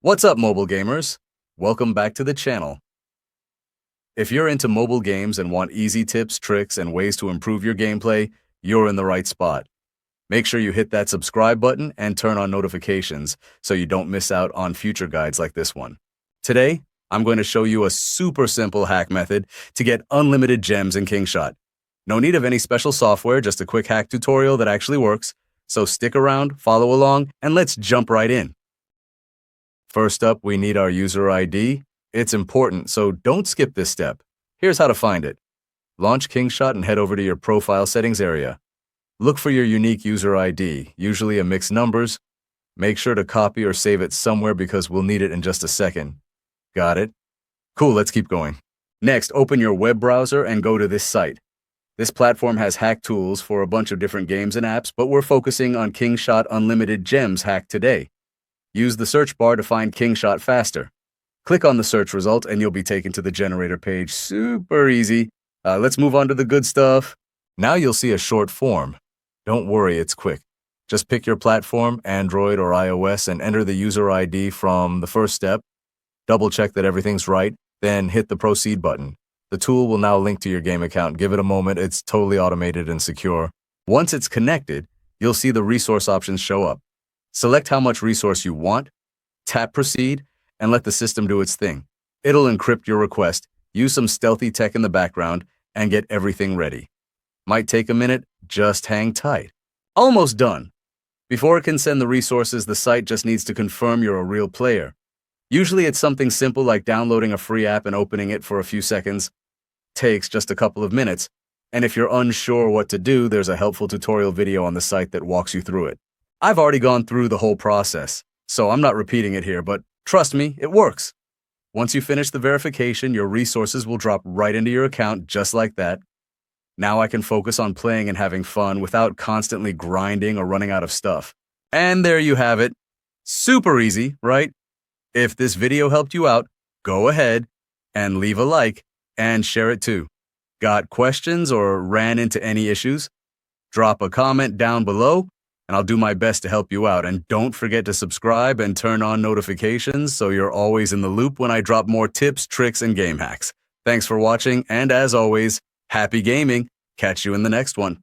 What's up, mobile gamers? Welcome back to the channel. If you're into mobile games and want easy tips, tricks, and ways to improve your gameplay, you're in the right spot. Make sure you hit that subscribe button and turn on notifications so you don't miss out on future guides like this one. Today, I'm going to show you a super simple hack method to get unlimited gems in Kingshot. No need of any special software, just a quick hack tutorial that actually works. So stick around, follow along, and let's jump right in. First up, we need our user ID. It's important, so don't skip this step. Here's how to find it. Launch Kingshot and head over to your profile settings area. Look for your unique user ID, usually a mixed numbers. Make sure to copy or save it somewhere because we'll need it in just a second. Got it? Cool, let's keep going. Next, open your web browser and go to this site. This platform has hack tools for a bunch of different games and apps, but we're focusing on Kingshot Unlimited Gems hack today. Use the search bar to find Kingshot faster. Click on the search result and you'll be taken to the generator page. Super easy. Let's move on to the good stuff. Now you'll see a short form. Don't worry, it's quick. Just pick your platform, Android or iOS, and enter the user ID from the first step. Double check that everything's right, then hit the proceed button. The tool will now link to your game account. Give it a moment, it's totally automated and secure. Once it's connected, you'll see the resource options show up. Select how much resource you want, tap proceed, and let the system do its thing. It'll encrypt your request, use some stealthy tech in the background, and get everything ready. Might take a minute, just hang tight. Almost done. Before it can send the resources, the site just needs to confirm you're a real player. Usually it's something simple like downloading a free app and opening it for a few seconds. Takes just a couple of minutes. And if you're unsure what to do, there's a helpful tutorial video on the site that walks you through it. I've already gone through the whole process, so I'm not repeating it here, but trust me, it works. Once you finish the verification, your resources will drop right into your account just like that. Now I can focus on playing and having fun without constantly grinding or running out of stuff. And there you have it. Super easy, right? If this video helped you out, go ahead and leave a like and share it too. Got questions or ran into any issues? Drop a comment down below and I'll do my best to help you out. And don't forget to subscribe and turn on notifications so you're always in the loop when I drop more tips, tricks, and game hacks. Thanks for watching, and as always, happy gaming. Catch you in the next one.